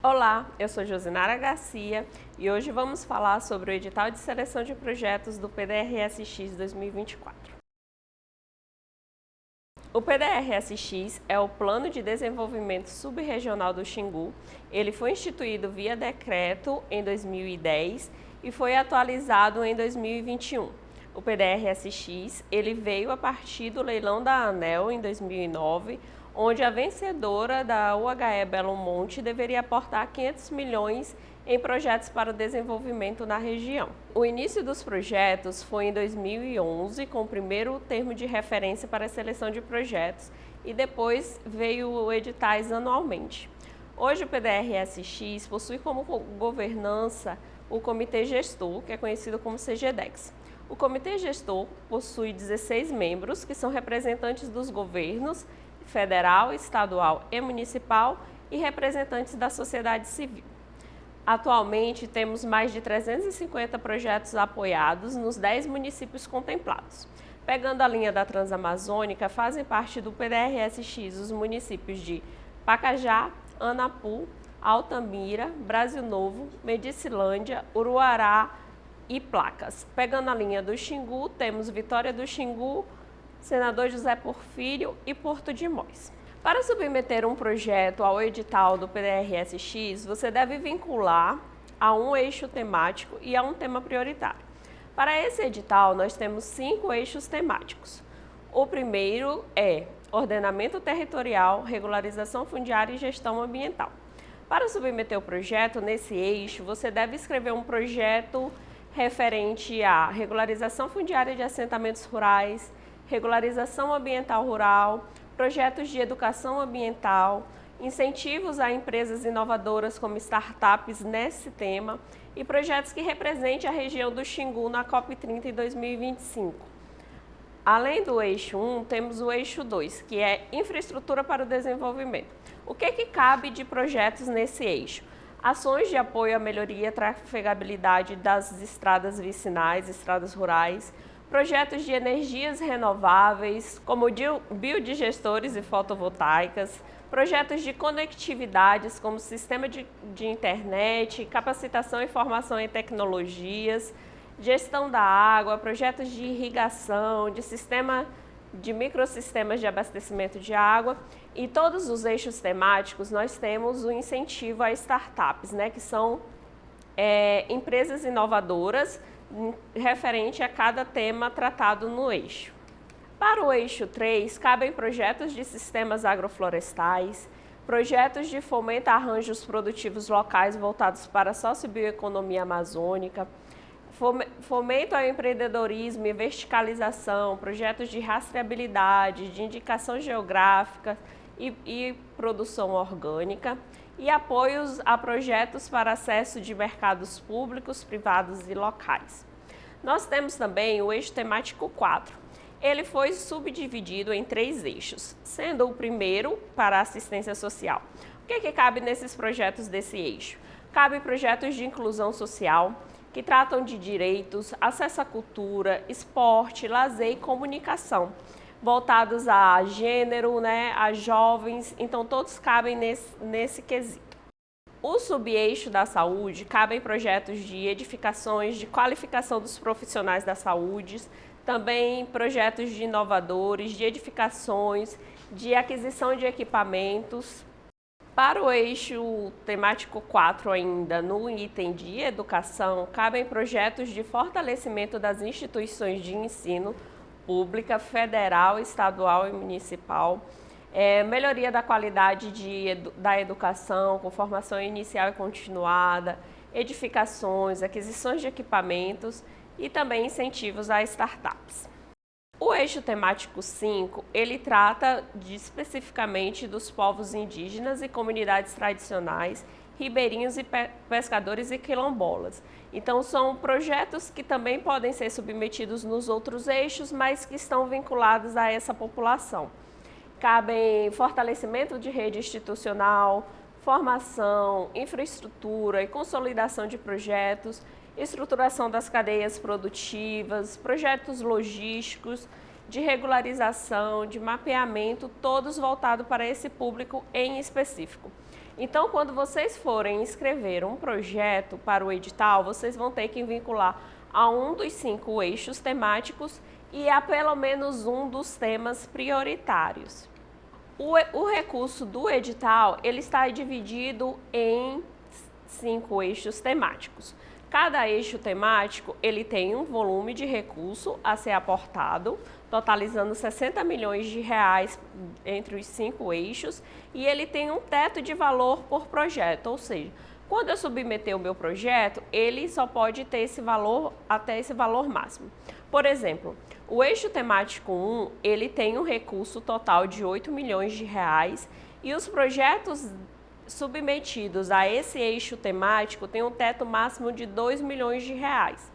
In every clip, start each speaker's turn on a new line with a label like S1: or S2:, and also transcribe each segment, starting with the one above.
S1: Olá, eu sou Josinara Garcia e hoje vamos falar sobre o edital de seleção de projetos do PDRS-X 2024. O PDRS-X é o Plano de Desenvolvimento Subregional do Xingu. Ele foi instituído via decreto em 2010 e foi atualizado em 2021. O PDRS-X ele veio a partir do leilão da ANEEL em 2009, onde a vencedora da UHE Belo Monte deveria aportar 500 milhões em projetos para o desenvolvimento na região. O início dos projetos foi em 2011, com o primeiro termo de referência para a seleção de projetos, e depois veio editais anualmente. Hoje o PDRS-X possui como governança o Comitê Gestor, que é conhecido como CGDEX. O Comitê Gestor possui 16 membros, que são representantes dos governos federal, estadual e municipal e representantes da sociedade civil. Atualmente, temos mais de 350 projetos apoiados nos 10 municípios contemplados. Pegando a linha da Transamazônica, fazem parte do PDRS-X os municípios de Pacajá, Anapu, Altamira, Brasil Novo, Medicilândia, Uruará e Placas. Pegando a linha do Xingu, temos Vitória do Xingu, Senador José Porfírio e Porto de Mós. Para submeter um projeto ao edital do PDRS-X, você deve vincular a um eixo temático e a um tema prioritário. Para esse edital, nós temos 5 eixos temáticos. O primeiro é ordenamento territorial, regularização fundiária e gestão ambiental. Para submeter o projeto nesse eixo, você deve escrever um projeto referente à regularização fundiária de assentamentos rurais, regularização ambiental rural, projetos de educação ambiental, incentivos a empresas inovadoras como startups nesse tema e projetos que representem a região do Xingu na COP30 em 2025. Além do eixo 1, temos o eixo 2, que é infraestrutura para o desenvolvimento. O que cabe de projetos nesse eixo? Ações de apoio à melhoria e trafegabilidade das estradas vicinais, estradas rurais, projetos de energias renováveis, como biodigestores e fotovoltaicas, projetos de conectividades, como sistema de internet, capacitação, informação e tecnologias, gestão da água, projetos de irrigação, de microsistemas de abastecimento de água. E todos os eixos temáticos nós temos o incentivo a startups, que são empresas inovadoras, referente a cada tema tratado no eixo. Para o eixo 3, cabem projetos de sistemas agroflorestais, projetos de fomento a arranjos produtivos locais voltados para a sociobioeconomia amazônica, fomento ao empreendedorismo e verticalização, projetos de rastreabilidade, de indicação geográfica e produção orgânica, e apoios a projetos para acesso de mercados públicos, privados e locais. Nós temos também o eixo temático 4. Ele foi subdividido em 3 eixos, sendo o primeiro para assistência social. O que cabe nesses projetos desse eixo? Cabe projetos de inclusão social, que tratam de direitos, acesso à cultura, esporte, lazer e comunicação, voltados a gênero, a jovens, então todos cabem nesse quesito. O subeixo da saúde cabem projetos de edificações, de qualificação dos profissionais da saúde, também projetos de inovadores, de edificações, de aquisição de equipamentos. Para o eixo temático 4 ainda, no item de educação, cabem projetos de fortalecimento das instituições de ensino pública, federal, estadual e municipal, melhoria da qualidade da educação, com formação inicial e continuada, edificações, aquisições de equipamentos e também incentivos a startups. O eixo temático 5, ele trata especificamente dos povos indígenas e comunidades tradicionais, ribeirinhos e pescadores e quilombolas. Então, são projetos que também podem ser submetidos nos outros eixos, mas que estão vinculados a essa população. Cabem fortalecimento de rede institucional, formação, infraestrutura e consolidação de projetos, estruturação das cadeias produtivas, projetos logísticos, de regularização, de mapeamento, todos voltados para esse público em específico. Então, quando vocês forem escrever um projeto para o edital, vocês vão ter que vincular a um dos 5 eixos temáticos e a pelo menos um dos temas prioritários. O recurso do edital, ele está dividido em 5 eixos temáticos. Cada eixo temático, ele tem um volume de recurso a ser aportado, totalizando 60 milhões de reais entre os 5 eixos, e ele tem um teto de valor por projeto, ou seja, quando eu submeter o meu projeto, ele só pode ter esse valor até esse valor máximo. Por exemplo, o eixo temático 1, ele tem um recurso total de 8 milhões de reais e os projetos submetidos a esse eixo temático têm um teto máximo de 2 milhões de reais.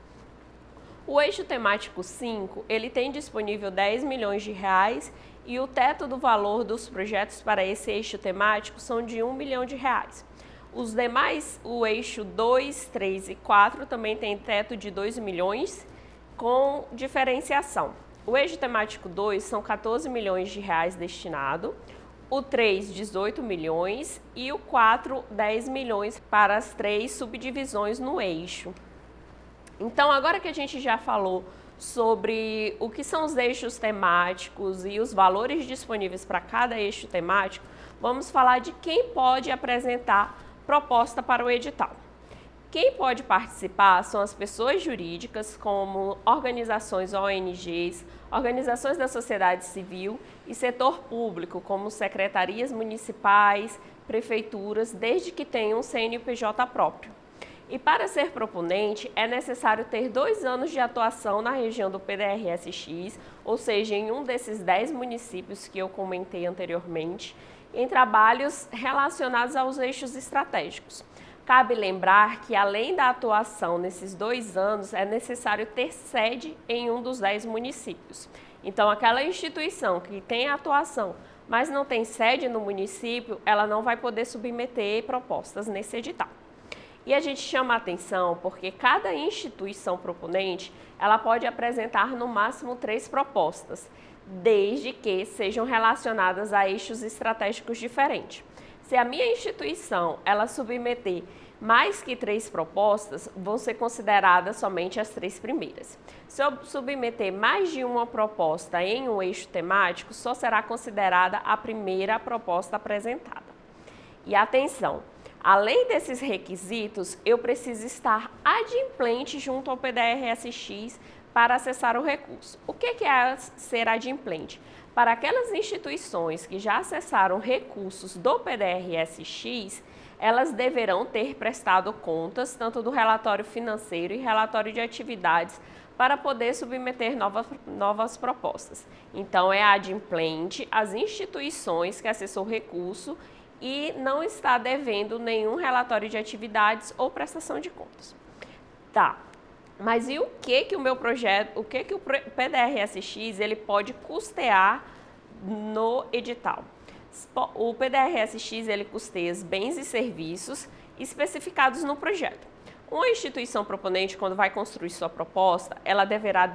S1: O eixo temático 5, ele tem disponível 10 milhões de reais e o teto do valor dos projetos para esse eixo temático são de 1 milhão de reais. Os demais, o eixo 2, 3 e 4 também tem teto de 2 milhões com diferenciação. O eixo temático 2 são 14 milhões de reais destinado, o 3, 18 milhões e o 4, 10 milhões para as 3 subdivisões no eixo. Então, agora que a gente já falou sobre o que são os eixos temáticos e os valores disponíveis para cada eixo temático, vamos falar de quem pode apresentar proposta para o edital. Quem pode participar são as pessoas jurídicas, como organizações ONGs, organizações da sociedade civil e setor público, como secretarias municipais, prefeituras, desde que tenham um CNPJ próprio. E para ser proponente, é necessário ter 2 anos de atuação na região do PDRSX, ou seja, em um desses 10 municípios que eu comentei anteriormente, em trabalhos relacionados aos eixos estratégicos. Cabe lembrar que, além da atuação nesses 2 anos, é necessário ter sede em um dos 10 municípios. Então, aquela instituição que tem atuação, mas não tem sede no município, ela não vai poder submeter propostas nesse edital. E a gente chama a atenção porque cada instituição proponente, ela pode apresentar no máximo 3 propostas, desde que sejam relacionadas a eixos estratégicos diferentes. Se a minha instituição ela submeter mais que 3 propostas, vão ser consideradas somente as 3 primeiras. Se eu submeter mais de uma proposta em um eixo temático, só será considerada a primeira proposta apresentada. E atenção, além desses requisitos, eu preciso estar adimplente junto ao PDRSX para acessar o recurso. O que é ser adimplente? Para aquelas instituições que já acessaram recursos do PDRSX, elas deverão ter prestado contas tanto do relatório financeiro e relatório de atividades para poder submeter novas propostas. Então, é adimplente às instituições que acessou o recurso e não está devendo nenhum relatório de atividades ou prestação de contas. Tá. Mas e o que o meu projeto, o que o PDRSX ele pode custear no edital? O PDRSX ele custeia os bens e serviços especificados no projeto. Uma instituição proponente, quando vai construir sua proposta, ela deverá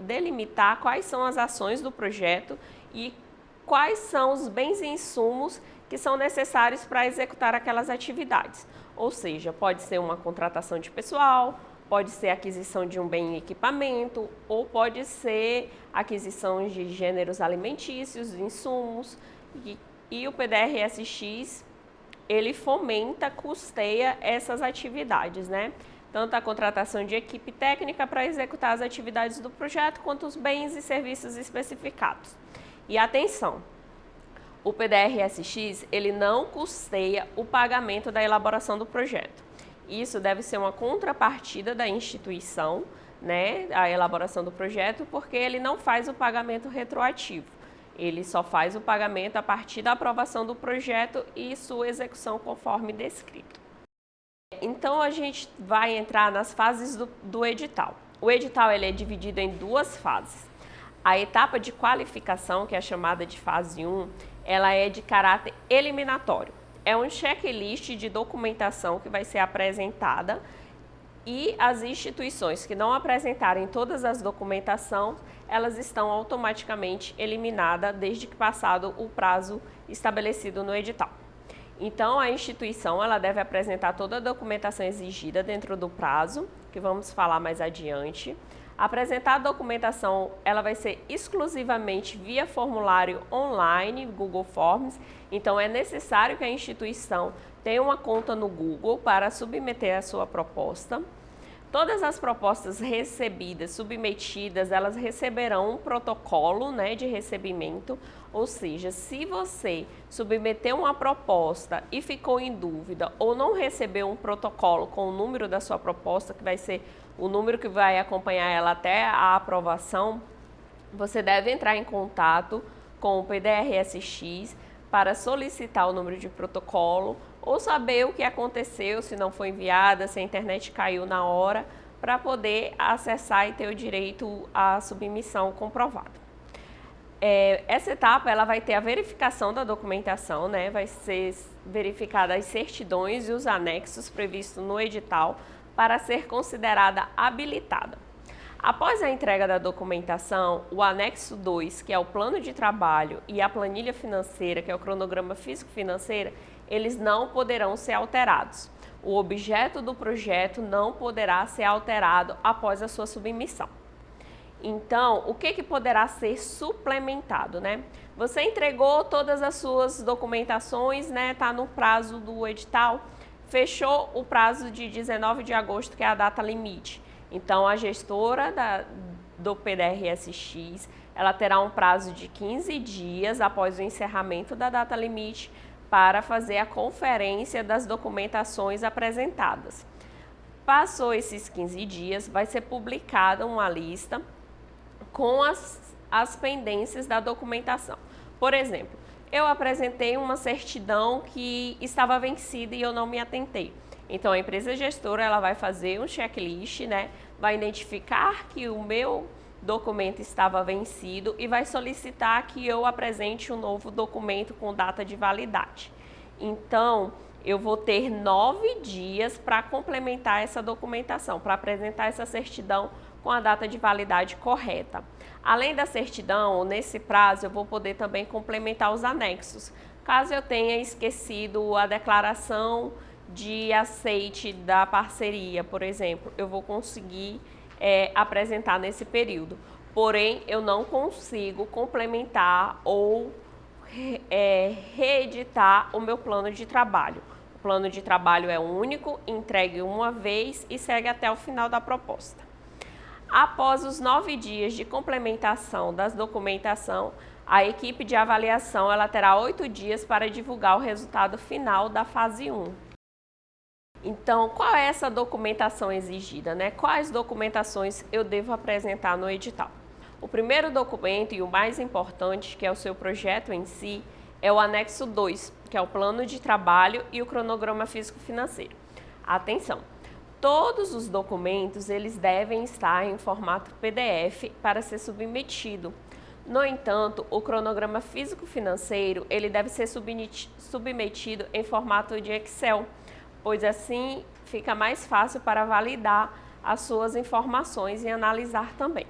S1: delimitar quais são as ações do projeto e quais são os bens e insumos que são necessários para executar aquelas atividades. Ou seja, pode ser uma contratação de pessoal, pode ser aquisição de um bem e equipamento, ou pode ser aquisição de gêneros alimentícios, insumos, e o PDRSX, ele fomenta, custeia essas atividades, né? Tanto a contratação de equipe técnica para executar as atividades do projeto, quanto os bens e serviços especificados. E atenção, o PDRSX, ele não custeia o pagamento da elaboração do projeto. Isso deve ser uma contrapartida da instituição, né, a elaboração do projeto, porque ele não faz o pagamento retroativo. Ele só faz o pagamento a partir da aprovação do projeto e sua execução conforme descrito. Então, a gente vai entrar nas fases do edital. O edital ele é dividido em 2 fases. A etapa de qualificação, que é chamada de fase 1, ela é de caráter eliminatório. É um checklist de documentação que vai ser apresentada e as instituições que não apresentarem todas as documentações, elas estão automaticamente eliminadas desde que passado o prazo estabelecido no edital. Então, a instituição ela deve apresentar toda a documentação exigida dentro do prazo, que vamos falar mais adiante. Apresentar a documentação ela vai ser exclusivamente via formulário online, Google Forms. Então, é necessário que a instituição tenha uma conta no Google para submeter a sua proposta. Todas as propostas recebidas, submetidas, elas receberão um protocolo, né, de recebimento, ou seja, se você submeteu uma proposta e ficou em dúvida ou não recebeu um protocolo com o número da sua proposta, que vai ser o número que vai acompanhar ela até a aprovação, você deve entrar em contato com o PDRSX para solicitar o número de protocolo ou saber o que aconteceu, se não foi enviada, se a internet caiu na hora, para poder acessar e ter o direito à submissão comprovado. Essa etapa ela vai ter a verificação da documentação, né? Vai ser verificada as certidões e os anexos previstos no edital para ser considerada habilitada. Após a entrega da documentação, o anexo 2, que é o plano de trabalho, e a planilha financeira, que é o cronograma físico-financeiro, eles não poderão ser alterados. O objeto do projeto não poderá ser alterado após a sua submissão. Então, o que poderá ser suplementado, né? Você entregou todas as suas documentações, né? Tá no prazo do edital, fechou o prazo de 19 de agosto, que é a data limite. Então, a gestora do PDRSX, ela terá um prazo de 15 dias após o encerramento da data limite para fazer a conferência das documentações apresentadas. Passou esses 15 dias, vai ser publicada uma lista com as pendências da documentação. Por exemplo, eu apresentei uma certidão que estava vencida e eu não me atentei. Então, a empresa gestora ela vai fazer um checklist, né? Vai identificar que o meu documento estava vencido e vai solicitar que eu apresente um novo documento com data de validade. Então, eu vou ter 9 dias para complementar essa documentação, para apresentar essa certidão com a data de validade correta. Além da certidão, nesse prazo, eu vou poder também complementar os anexos. Caso eu tenha esquecido a declaração de aceite da parceria, por exemplo, eu vou conseguir apresentar nesse período. Porém, eu não consigo complementar ou reeditar o meu plano de trabalho. O plano de trabalho é único, entregue uma vez e segue até o final da proposta. Após os 9 dias de complementação das documentação, a equipe de avaliação ela terá 8 dias para divulgar o resultado final da fase 1. Então, qual é essa documentação exigida, né? Quais documentações eu devo apresentar no edital? O primeiro documento e o mais importante, que é o seu projeto em si, é o anexo 2, que é o plano de trabalho e o cronograma físico-financeiro. Atenção! Todos os documentos eles devem estar em formato PDF para ser submetido. No entanto, o cronograma físico-financeiro ele deve ser submetido em formato de Excel, pois assim fica mais fácil para validar as suas informações e analisar também.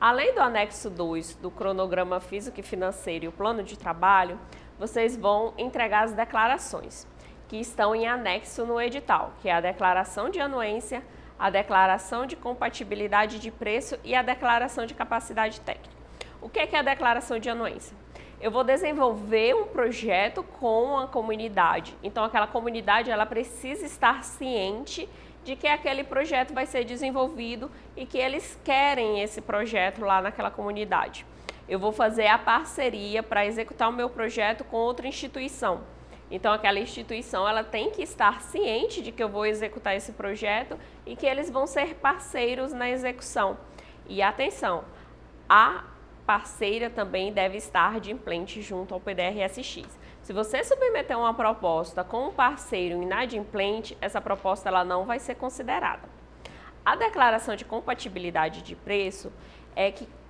S1: Além do anexo 2 do cronograma físico e financeiro e o plano de trabalho, vocês vão entregar as declarações que estão em anexo no edital, que é a declaração de anuência, a declaração de compatibilidade de preço e a declaração de capacidade técnica. O que é a declaração de anuência? Eu vou desenvolver um projeto com a comunidade, então aquela comunidade ela precisa estar ciente de que aquele projeto vai ser desenvolvido e que eles querem esse projeto lá naquela comunidade. Eu vou fazer a parceria para executar o meu projeto com outra instituição. Então, aquela instituição ela tem que estar ciente de que eu vou executar esse projeto e que eles vão ser parceiros na execução. E atenção, a parceira também deve estar adimplente junto ao PDRSX. Se você submeter uma proposta com um parceiro inadimplente, essa proposta ela não vai ser considerada. A declaração de compatibilidade de preço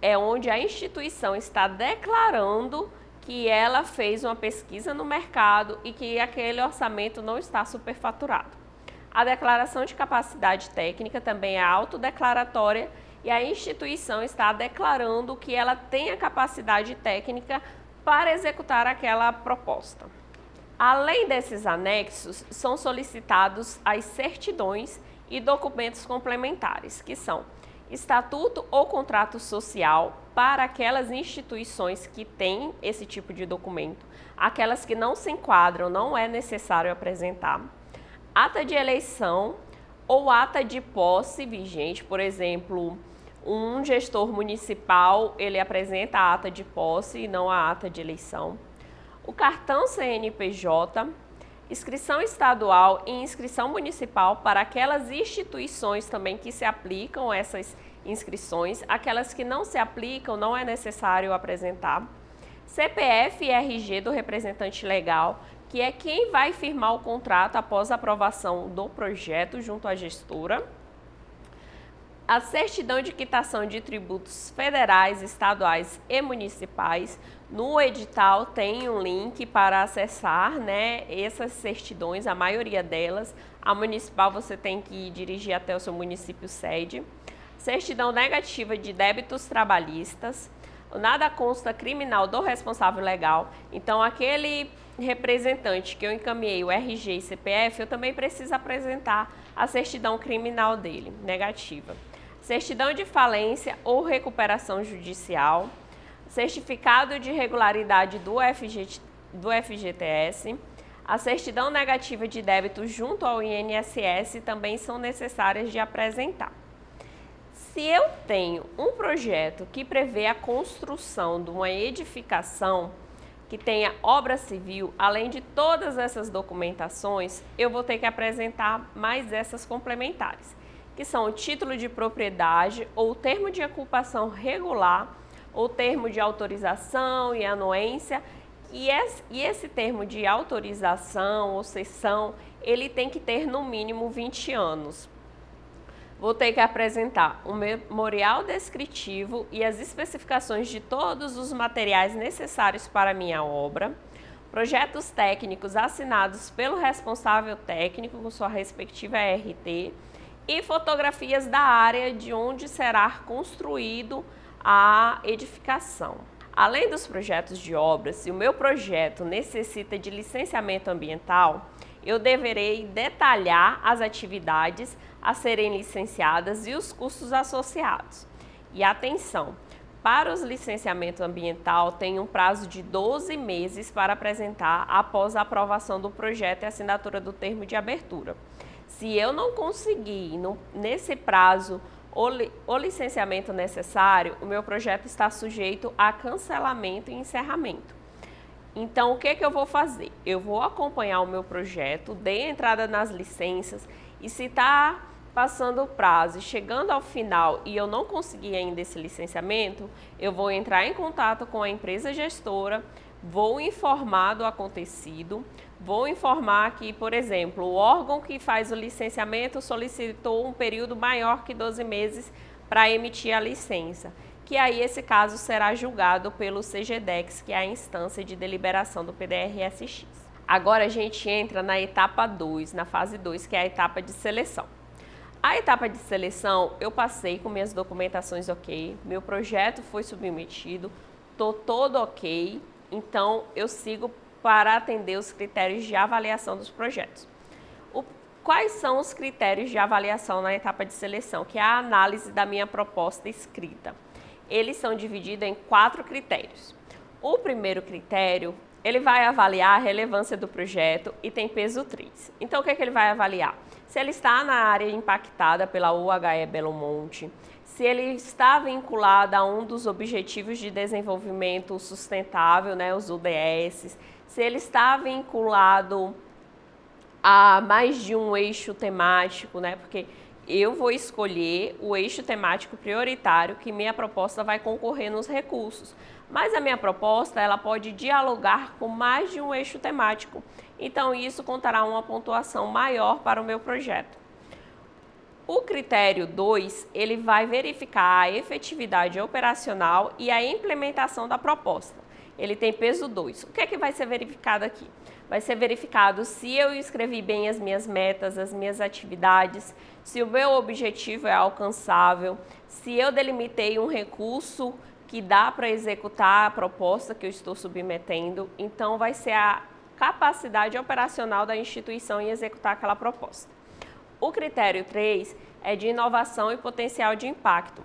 S1: é onde a instituição está declarando que ela fez uma pesquisa no mercado e que aquele orçamento não está superfaturado. A declaração de capacidade técnica também é autodeclaratória e a instituição está declarando que ela tem a capacidade técnica para executar aquela proposta. Além desses anexos, são solicitados as certidões e documentos complementares, que são estatuto ou contrato social para aquelas instituições que têm esse tipo de documento. Aquelas que não se enquadram, não é necessário apresentar. Ata de eleição ou ata de posse vigente, por exemplo, um gestor municipal, ele apresenta a ata de posse e não a ata de eleição. O cartão CNPJ, inscrição estadual e inscrição municipal para aquelas instituições também que se aplicam essas inscrições. Aquelas que não se aplicam, não é necessário apresentar. CPF e RG do representante legal, que é quem vai firmar o contrato após a aprovação do projeto junto à gestora. A certidão de quitação de tributos federais, estaduais e municipais. No edital tem um link para acessar, essas certidões, a maioria delas. A municipal você tem que dirigir até o seu município sede. Certidão negativa de débitos trabalhistas. O nada consta criminal do responsável legal. Então, aquele representante que eu encaminhei o RG e CPF, eu também preciso apresentar a certidão criminal dele, negativa. Certidão de falência ou recuperação judicial, certificado de regularidade do FGTS, a certidão negativa de débito junto ao INSS também são necessárias de apresentar. Se eu tenho um projeto que prevê a construção de uma edificação que tenha obra civil, além de todas essas documentações, eu vou ter que apresentar mais essas complementares, que são o título de propriedade ou termo de ocupação regular ou termo de autorização e anuência. E esse termo de autorização ou cessão, ele tem que ter no mínimo 20 anos. Vou ter que apresentar um memorial descritivo e as especificações de todos os materiais necessários para a minha obra, projetos técnicos assinados pelo responsável técnico com sua respectiva RT e fotografias da área de onde será construído a edificação. Além dos projetos de obras, se o meu projeto necessita de licenciamento ambiental, eu deverei detalhar as atividades a serem licenciadas e os custos associados. E atenção, para os licenciamento ambiental tem um prazo de 12 meses para apresentar após a aprovação do projeto e assinatura do termo de abertura. Se eu não conseguir, nesse prazo, o licenciamento necessário, o meu projeto está sujeito a cancelamento e encerramento. Então, o que eu vou fazer? Eu vou acompanhar o meu projeto, dei entrada nas licenças e se está passando o prazo e chegando ao final e eu não conseguir ainda esse licenciamento, eu vou entrar em contato com a empresa gestora, vou informar do acontecido, vou informar que, por exemplo, o órgão que faz o licenciamento solicitou um período maior que 12 meses para emitir a licença, que aí esse caso será julgado pelo CGDEX, que é a instância de deliberação do PDR-SX. Agora a gente entra na etapa 2, na fase 2, que é a etapa de seleção. A etapa de seleção, eu passei com minhas documentações ok, meu projeto foi submetido, estou todo ok, então eu sigo para atender os critérios de avaliação dos projetos. Quais são os critérios de avaliação na etapa de seleção? Que é a análise da minha proposta escrita. Eles são divididos em 4 critérios. O primeiro critério, ele vai avaliar a relevância do projeto e tem peso 3. Então, o que ele vai avaliar? Se ele está na área impactada pela UHE Belo Monte, se ele está vinculado a um dos Objetivos de Desenvolvimento Sustentável, os ODS, se ele está vinculado a mais de um eixo temático, porque eu vou escolher o eixo temático prioritário que minha proposta vai concorrer nos recursos. Mas a minha proposta, ela pode dialogar com mais de um eixo temático. Então, isso contará uma pontuação maior para o meu projeto. O critério 2, ele vai verificar a efetividade operacional e a implementação da proposta. Ele tem peso 2. O que é que vai ser verificado aqui? Vai ser verificado se eu escrevi bem as minhas metas, as minhas atividades, se o meu objetivo é alcançável, se eu delimitei um recurso que dá para executar a proposta que eu estou submetendo. Então, vai ser capacidade operacional da instituição em executar aquela proposta. O critério 3 é de inovação e potencial de impacto.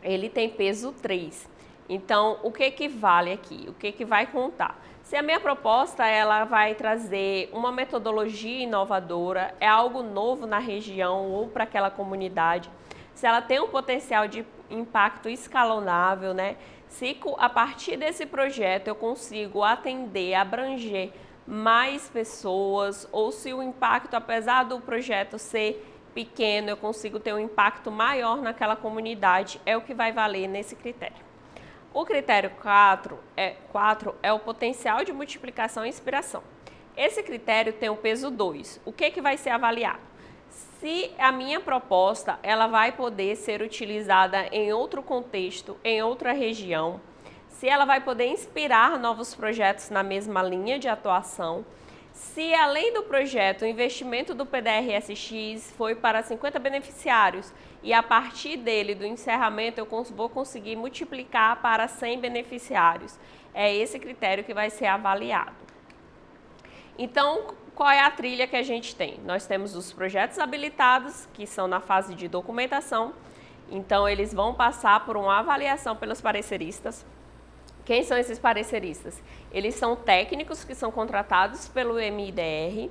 S1: Ele tem peso 3. Então, o que vale aqui? O que vai contar? Se a minha proposta ela vai trazer uma metodologia inovadora, é algo novo na região ou para aquela comunidade, se ela tem um potencial de impacto escalonável, né? Se a partir desse projeto eu consigo atender, abranger mais pessoas, ou se o impacto, apesar do projeto ser pequeno, eu consigo ter um impacto maior naquela comunidade, é o que vai valer nesse critério. O critério 4 é o potencial de multiplicação e inspiração. Esse critério tem o peso 2. O que vai ser avaliado? Se a minha proposta ela vai poder ser utilizada em outro contexto, em outra região, se ela vai poder inspirar novos projetos na mesma linha de atuação, se além do projeto o investimento do PDR-SX foi para 50 beneficiários e a partir dele, do encerramento, eu vou conseguir multiplicar para 100 beneficiários. É esse critério que vai ser avaliado. Então, qual é a trilha que a gente tem? Nós temos os projetos habilitados, que são na fase de documentação. Então, eles vão passar por uma avaliação pelos pareceristas. Quem são esses pareceristas? Eles são técnicos que são contratados pelo MIDR,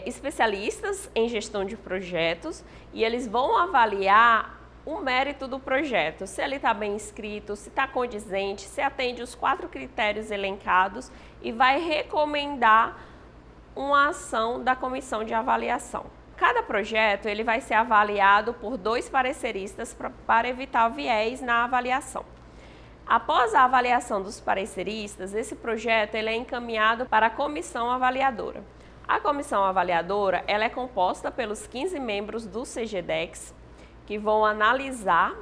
S1: especialistas em gestão de projetos, e eles vão avaliar o mérito do projeto, se ele está bem escrito, se está condizente, se atende os 4 critérios elencados e vai recomendar uma ação da comissão de avaliação. Cada projeto ele vai ser avaliado por 2 pareceristas para evitar o viés na avaliação. Após a avaliação dos pareceristas, esse projeto ele é encaminhado para a comissão avaliadora. A comissão avaliadora ela é composta pelos 15 membros do CGDEX, que vão analisar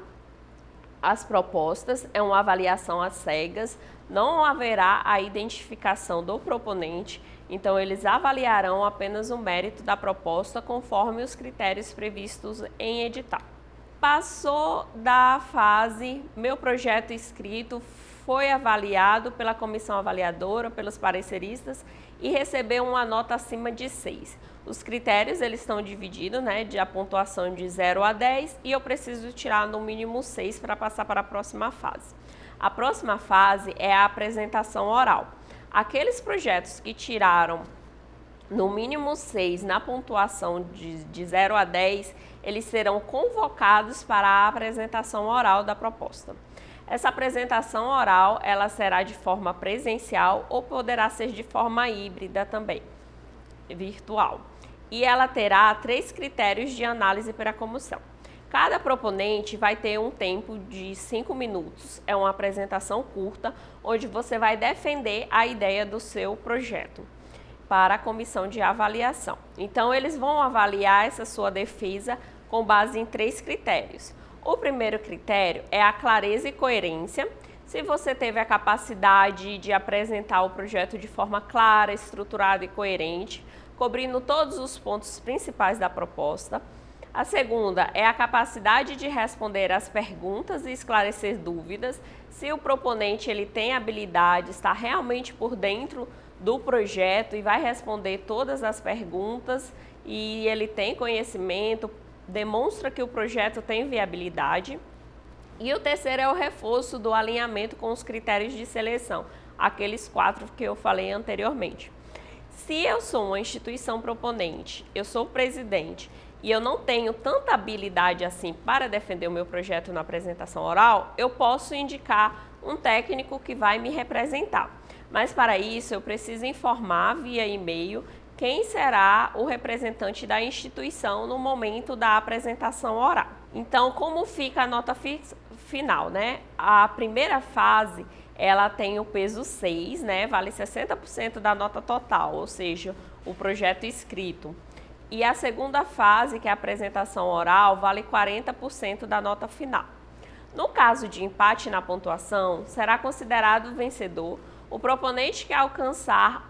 S1: as propostas, é uma avaliação às cegas, não haverá a identificação do proponente, então eles avaliarão apenas o mérito da proposta conforme os critérios previstos em edital. Passou da fase, meu projeto escrito foi avaliado pela comissão avaliadora, pelos pareceristas e recebeu uma nota acima de 6. Os critérios eles estão divididos, né, de a pontuação de 0 a 10 e eu preciso tirar no mínimo 6 para passar para a próxima fase. A próxima fase é a apresentação oral. Aqueles projetos que tiraram no mínimo 6 na pontuação de 0 a 10, eles serão convocados para a apresentação oral da proposta. Essa apresentação oral, ela será de forma presencial ou poderá ser de forma híbrida também, virtual. E ela terá 3 critérios de análise para a comissão. Cada proponente vai ter um tempo de 5 minutos, é uma apresentação curta, onde você vai defender a ideia do seu projeto para a comissão de avaliação. Então, eles vão avaliar essa sua defesa com base em 3 critérios. O primeiro critério é a clareza e coerência. Se você teve a capacidade de apresentar o projeto de forma clara, estruturada e coerente, cobrindo todos os pontos principais da proposta. A segunda é a capacidade de responder às perguntas e esclarecer dúvidas. Se o proponente ele tem habilidade, está realmente por dentro do projeto e vai responder todas as perguntas e ele tem conhecimento, demonstra que o projeto tem viabilidade. E o terceiro é o reforço do alinhamento com os critérios de seleção, aqueles 4 que eu falei anteriormente. Se eu sou uma instituição proponente, eu sou presidente e eu não tenho tanta habilidade assim para defender o meu projeto na apresentação oral, eu posso indicar um técnico que vai me representar. Mas para isso eu preciso informar via e-mail quem será o representante da instituição no momento da apresentação oral. Então, como fica a nota final, né? A primeira fase, ela tem o peso 6, né? Vale 60% da nota total, ou seja, o projeto escrito. E a segunda fase, que é a apresentação oral, vale 40% da nota final. No caso de empate na pontuação, será considerado vencedor o proponente que alcançar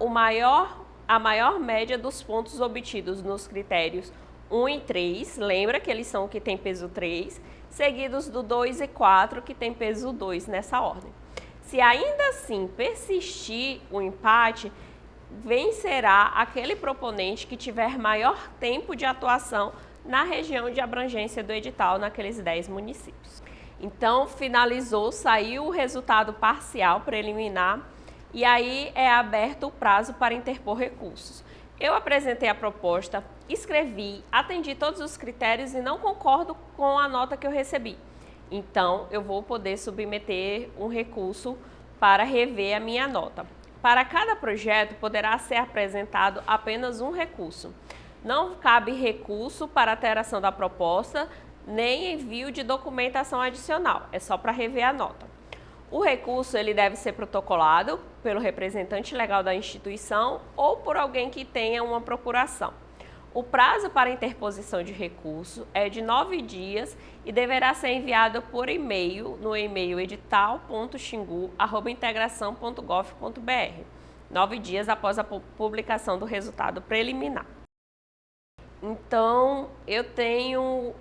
S1: a maior média dos pontos obtidos nos critérios 1 e 3, lembra que eles são o que tem peso 3, seguidos do 2 e 4, que tem peso 2 nessa ordem. Se ainda assim persistir o empate, vencerá aquele proponente que tiver maior tempo de atuação na região de abrangência do edital, naqueles 10 municípios. Então, finalizou, saiu o resultado parcial preliminar e aí é aberto o prazo para interpor recursos. Eu apresentei a proposta, escrevi, atendi todos os critérios e não concordo com a nota que eu recebi. Então, eu vou poder submeter um recurso para rever a minha nota. Para cada projeto, poderá ser apresentado apenas um recurso. Não cabe recurso para alteração da proposta, nem envio de documentação adicional, é só para rever a nota. O recurso ele deve ser protocolado pelo representante legal da instituição ou por alguém que tenha uma procuração. O prazo para interposição de recurso é de 9 dias e deverá ser enviado por e-mail no e-mail edital.xingu@integração.gov.br, 9 dias após a publicação do resultado preliminar. Então, eu tenho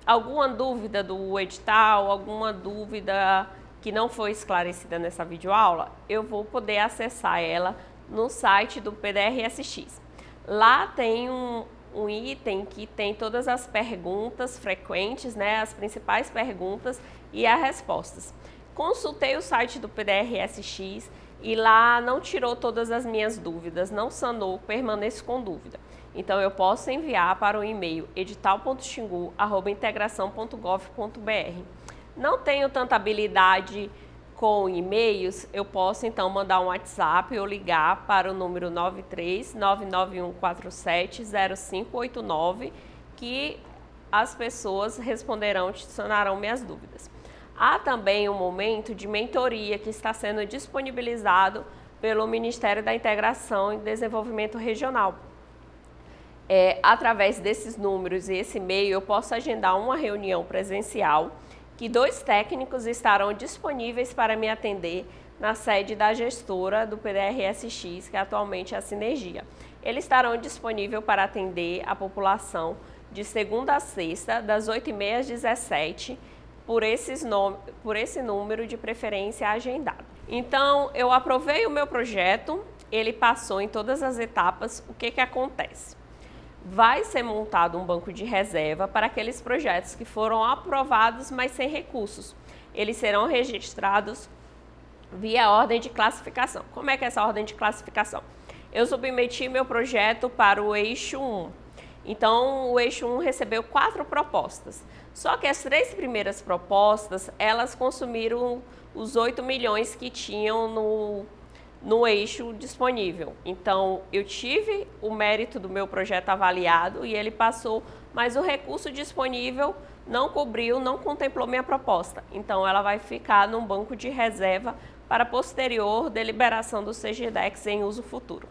S1: alguma dúvida do edital, alguma dúvida que não foi esclarecida nessa videoaula, eu vou poder acessar ela no site do PDRSX. Lá tem um item que tem todas as perguntas frequentes, né, as principais perguntas e as respostas. Consultei o site do PDRSX e lá não tirou todas as minhas dúvidas, não sanou, permaneço com dúvida. Então, eu posso enviar para o e-mail edital.xingu@integração.gov.br. Não tenho tanta habilidade com e-mails, eu posso então mandar um WhatsApp ou ligar para o número 93-99147-0589, que as pessoas responderão, sanarão minhas dúvidas. Há também um momento de mentoria que está sendo disponibilizado pelo Ministério da Integração e Desenvolvimento Regional. Através desses números e esse e-mail, eu posso agendar uma reunião presencial que 2 técnicos estarão disponíveis para me atender na sede da gestora do PDRSX, que atualmente é a Sinergia. Eles estarão disponíveis para atender a população de segunda a sexta, das 8h30 às 17h, por esse número de preferência agendado. Então, eu aprovei o meu projeto, ele passou em todas as etapas. O que acontece? Vai ser montado um banco de reserva para aqueles projetos que foram aprovados, mas sem recursos. Eles serão registrados via ordem de classificação. Como é que é essa ordem de classificação? Eu submeti meu projeto para o eixo 1. Então, o eixo 1 recebeu 4 propostas. Só que as 3 primeiras propostas, elas consumiram os 8 milhões que tinham no eixo disponível. Então, eu tive o mérito do meu projeto avaliado e ele passou, mas o recurso disponível não cobriu, não contemplou minha proposta. Então, ela vai ficar num banco de reserva para posterior deliberação do CGDEX em uso futuro.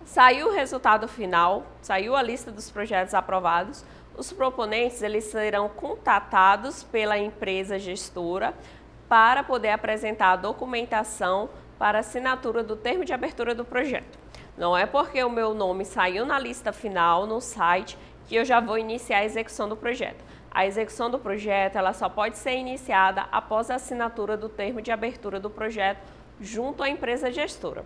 S1: Saiu o resultado final, saiu a lista dos projetos aprovados. Os proponentes eles serão contatados pela empresa gestora para poder apresentar a documentação para assinatura do termo de abertura do projeto. Não é porque o meu nome saiu na lista final no site que eu já vou iniciar a execução do projeto. A execução do projeto ela só pode ser iniciada após a assinatura do termo de abertura do projeto junto à empresa gestora.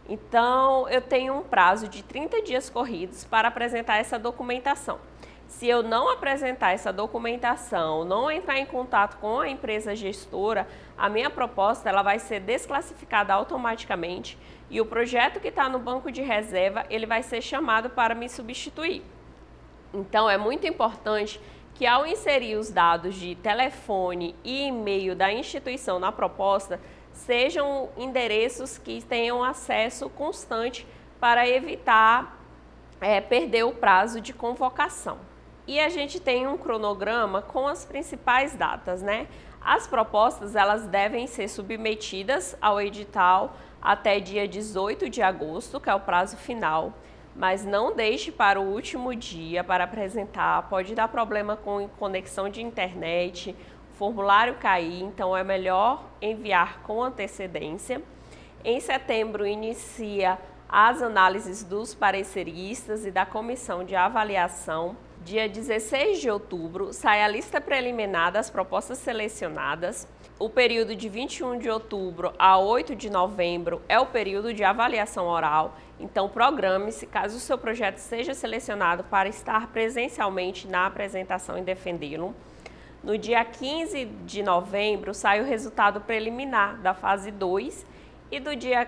S1: Então, eu tenho um prazo de 30 dias corridos para apresentar essa documentação. Se eu não apresentar essa documentação, não entrar em contato com a empresa gestora, a minha proposta ela vai ser desclassificada automaticamente e o projeto que está no banco de reserva ele vai ser chamado para me substituir. Então, é muito importante que ao inserir os dados de telefone e e-mail da instituição na proposta, sejam endereços que tenham acesso constante para evitar perder o prazo de convocação. E a gente tem um cronograma com as principais datas, né? As propostas elas devem ser submetidas ao edital até dia 18 de agosto, que é o prazo final, mas não deixe para o último dia para apresentar, pode dar problema com conexão de internet, formulário cair, então é melhor enviar com antecedência. Em setembro inicia as análises dos pareceristas e da comissão de avaliação Dia 16 de outubro, sai a lista preliminar das propostas selecionadas. O período de 21 de outubro a 8 de novembro é o período de avaliação oral. Então, programe-se caso o seu projeto seja selecionado para estar presencialmente na apresentação e defendê-lo. No dia 15 de novembro, sai o resultado preliminar da fase 2 e do dia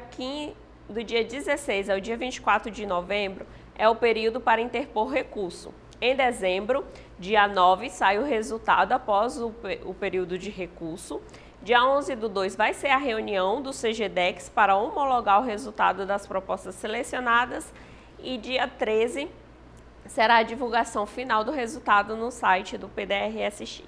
S1: 16 ao dia 24 de novembro é o período para interpor recurso. Em dezembro, dia 9, sai o resultado após o período de recurso. Dia 11/2 vai ser a reunião do CGDEX para homologar o resultado das propostas selecionadas e dia 13 será a divulgação final do resultado no site do PDRSX.